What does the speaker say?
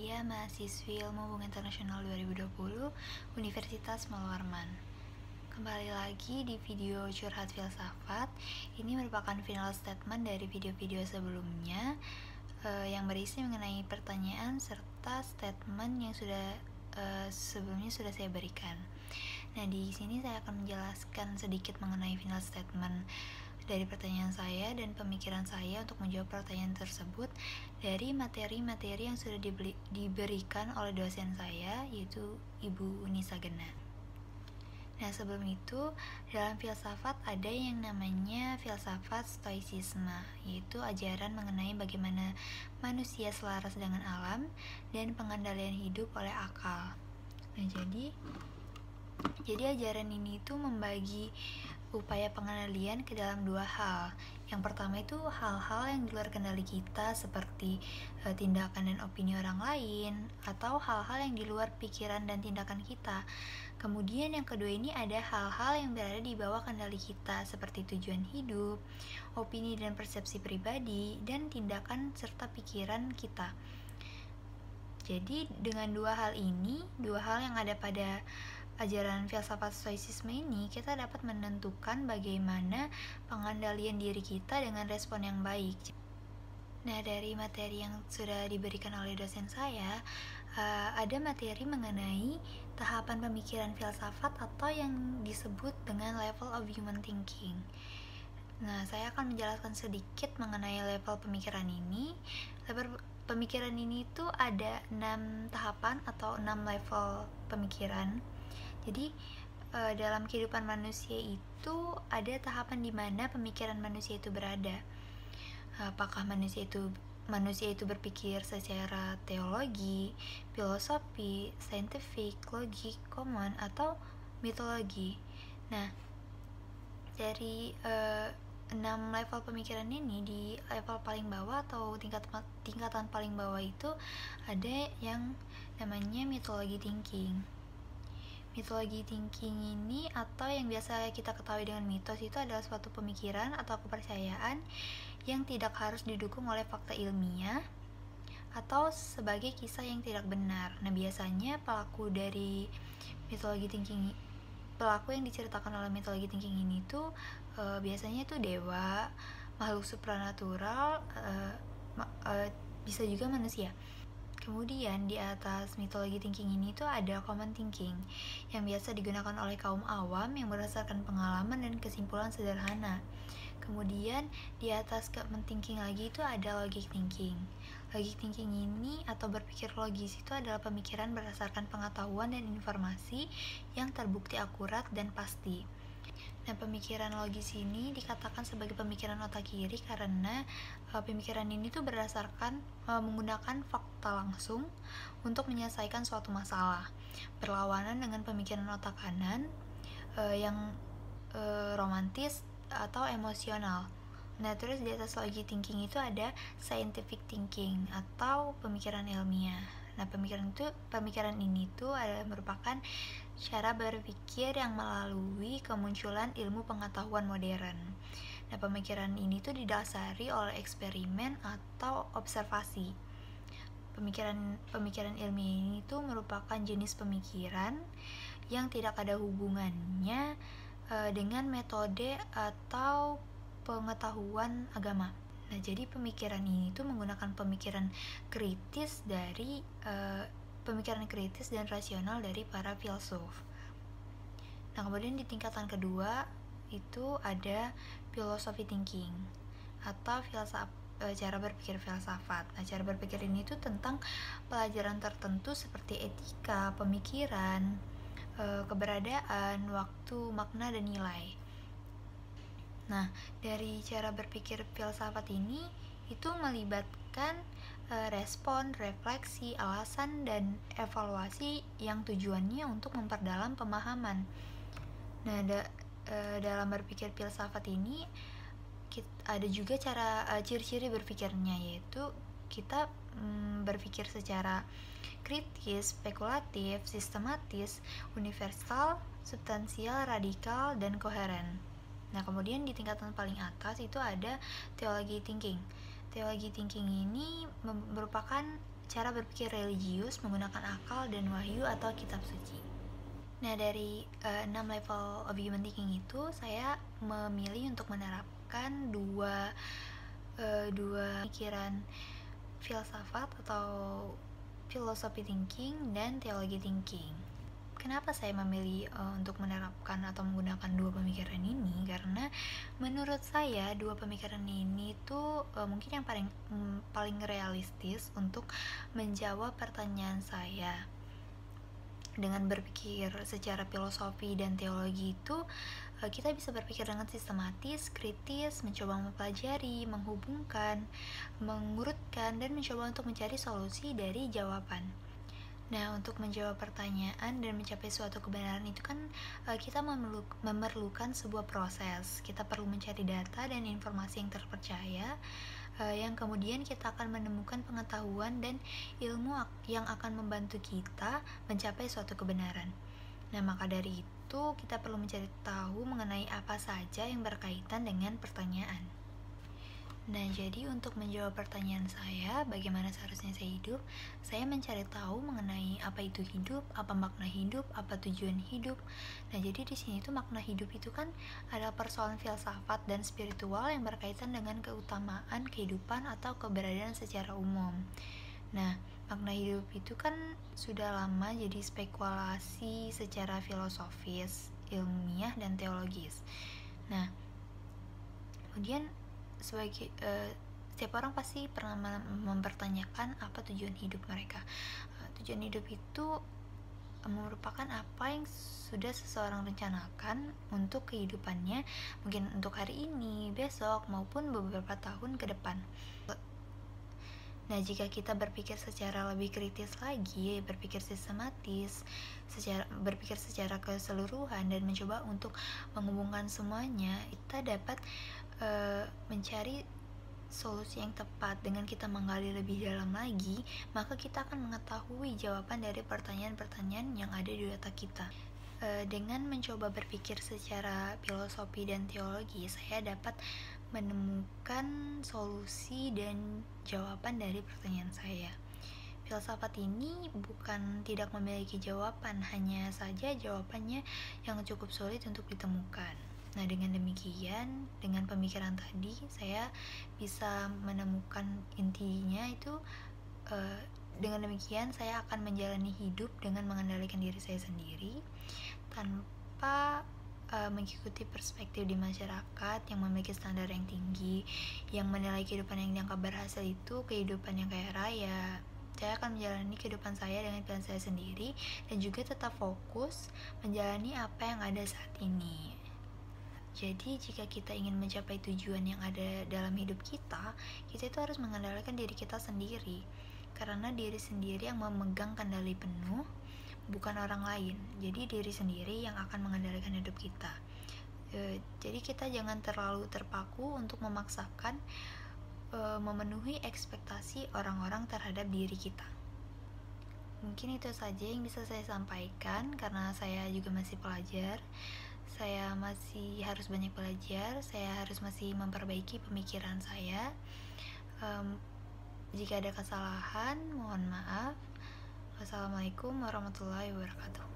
Amalia, mahasiswi Ilmu Hubungan Internasional 2020, Universitas Malawarman. Kembali lagi di video Curhat Filsafat. Ini merupakan final statement dari video-video sebelumnya yang berisi mengenai pertanyaan serta statement yang sebelumnya sudah saya berikan. Nah, di sini saya akan menjelaskan sedikit mengenai final statement dari pertanyaan saya dan pemikiran saya untuk menjawab pertanyaan tersebut dari materi-materi yang sudah diberikan oleh dosen saya, yaitu Ibu Nisa Gena. Nah, sebelum itu, dalam filsafat ada yang namanya filsafat stoicisme, yaitu ajaran mengenai bagaimana manusia selaras dengan alam dan pengendalian hidup oleh akal. Nah, jadi ajaran ini tuh membagi upaya pengendalian ke dalam dua hal. Yang pertama itu hal-hal yang di luar kendali kita, seperti tindakan dan opini orang lain, atau hal-hal yang di luar pikiran dan tindakan kita. Kemudian yang kedua ini ada hal-hal yang berada di bawah kendali kita, seperti tujuan hidup, opini dan persepsi pribadi, dan tindakan serta pikiran kita. Jadi dengan dua hal yang ada pada ajaran filsafat stoicisme ini, kita dapat menentukan bagaimana pengendalian diri kita dengan respon yang baik. Nah, dari materi yang sudah diberikan oleh dosen saya, ada materi mengenai tahapan pemikiran filsafat atau yang disebut dengan level of human thinking. Nah, saya akan menjelaskan sedikit mengenai level pemikiran ini. Level pemikiran ini tuh ada 6 tahapan atau 6 level pemikiran. Jadi dalam kehidupan manusia itu ada tahapan di mana pemikiran manusia itu berada. Apakah manusia itu berpikir secara teologi, filosofi, scientific, logik, common, atau mitologi. Nah, dari 6 level pemikiran ini, di level paling bawah atau tingkatan paling bawah itu ada yang namanya mitologi thinking. Mitologi thinking ini, atau yang biasa kita ketahui dengan mitos, itu adalah suatu pemikiran atau kepercayaan yang tidak harus didukung oleh fakta ilmiah atau sebagai kisah yang tidak benar. Nah, biasanya pelaku yang diceritakan oleh mitologi thinking ini tuh biasanya itu dewa, makhluk supranatural, bisa juga manusia. Kemudian di atas mitologi thinking ini tuh ada common thinking yang biasa digunakan oleh kaum awam yang berdasarkan pengalaman dan kesimpulan sederhana. Kemudian di atas common thinking lagi itu ada logic thinking. Logic thinking ini atau berpikir logis itu adalah pemikiran berdasarkan pengetahuan dan informasi yang terbukti akurat dan pasti. Nah, pemikiran logis ini dikatakan sebagai pemikiran otak kiri karena pemikiran ini tuh berdasarkan menggunakan fakta langsung untuk menyelesaikan suatu masalah, berlawanan dengan pemikiran otak kanan yang romantis atau emosional. Nah, terus di atas logic thinking itu ada scientific thinking atau pemikiran ilmiah. Nah, pemikiran ini tuh merupakan cara berpikir yang melalui kemunculan ilmu pengetahuan modern. Nah, pemikiran ini tuh didasari oleh eksperimen atau observasi. Pemikiran ilmiah ini tuh merupakan jenis pemikiran yang tidak ada hubungannya dengan metode atau pengetahuan agama. Nah, jadi pemikiran ini tuh menggunakan pemikiran kritis dan rasional dari para filsuf. Nah, kemudian di tingkatan kedua itu ada philosophy thinking atau cara berpikir filsafat. Nah, cara berpikir ini tuh tentang pelajaran tertentu seperti etika, pemikiran, keberadaan, waktu, makna, dan nilai. Nah, dari cara berpikir filsafat ini itu melibatkan respon, refleksi, alasan, dan evaluasi yang tujuannya untuk memperdalam pemahaman. Nah, dalam berpikir filsafat ini ada juga ciri-ciri berpikirnya, yaitu kita berpikir secara kritis, spekulatif, sistematis, universal, substansial, radikal, dan koheren. Nah, kemudian di tingkatan paling atas itu ada theology thinking. Theology thinking ini merupakan cara berpikir religius menggunakan akal dan wahyu atau kitab suci. Nah, dari 6 level of human thinking itu, saya memilih untuk menerapkan dua pikiran filsafat atau philosophy thinking dan theology thinking. Kenapa saya memilih untuk menerapkan atau menggunakan dua pemikiran ini? Karena menurut saya dua pemikiran ini tuh mungkin yang paling realistis untuk menjawab pertanyaan saya. Dengan berpikir secara filosofi dan teologi itu, kita bisa berpikir dengan sistematis, kritis, mencoba mempelajari, menghubungkan, mengurutkan, dan mencoba untuk mencari solusi dari jawaban. Nah, untuk menjawab pertanyaan dan mencapai suatu kebenaran itu kan kita memerlukan sebuah proses. Kita perlu mencari data dan informasi yang terpercaya, yang kemudian kita akan menemukan pengetahuan dan ilmu yang akan membantu kita mencapai suatu kebenaran. Nah, maka dari itu kita perlu mencari tahu mengenai apa saja yang berkaitan dengan pertanyaan. Nah, jadi untuk menjawab pertanyaan saya, bagaimana seharusnya saya hidup, saya mencari tahu mengenai apa itu hidup, apa makna hidup, apa tujuan hidup. Nah, jadi di sini tuh makna hidup itu kan adalah persoalan filsafat dan spiritual yang berkaitan dengan keutamaan kehidupan atau keberadaan secara umum. Nah, makna hidup itu kan sudah lama jadi spekulasi secara filosofis, ilmiah, dan teologis. Nah, kemudian setiap orang pasti pernah mempertanyakan apa tujuan hidup mereka. Tujuan hidup itu merupakan apa yang sudah seseorang rencanakan untuk kehidupannya, mungkin untuk hari ini, besok, maupun beberapa tahun ke depan. Nah, jika kita berpikir secara lebih kritis lagi, berpikir sistematis, berpikir secara keseluruhan dan mencoba untuk menghubungkan semuanya, kita dapat mencari solusi yang tepat. Dengan kita menggali lebih dalam lagi, maka kita akan mengetahui jawaban dari pertanyaan-pertanyaan yang ada di otak kita. Dengan mencoba berpikir secara filosofi dan teologi, saya dapat menemukan solusi dan jawaban dari pertanyaan saya. Filsafat ini bukan tidak memiliki jawaban, hanya saja jawabannya yang cukup sulit untuk ditemukan. Nah, dengan demikian, dengan pemikiran tadi, saya bisa menemukan intinya itu. Dengan demikian, saya akan menjalani hidup dengan mengendalikan diri saya sendiri tanpa mengikuti perspektif di masyarakat yang memiliki standar yang tinggi, yang menilai kehidupan yang dianggap berhasil itu kehidupan yang kaya raya. Saya akan menjalani kehidupan saya dengan pilihan saya sendiri dan juga tetap fokus menjalani apa yang ada saat ini. Jadi jika kita ingin mencapai tujuan yang ada dalam hidup kita itu harus mengendalikan diri kita sendiri. Karena diri sendiri yang memegang kendali penuh, bukan orang lain. Jadi diri sendiri yang akan mengendalikan hidup kita. Jadi kita jangan terlalu terpaku untuk memaksakan memenuhi ekspektasi orang-orang terhadap diri kita. Mungkin itu saja yang bisa saya sampaikan, karena saya juga masih pelajar. Saya masih harus banyak belajar, saya harus masih memperbaiki pemikiran saya. Jika ada kesalahan, mohon maaf. Wassalamualaikum warahmatullahi wabarakatuh.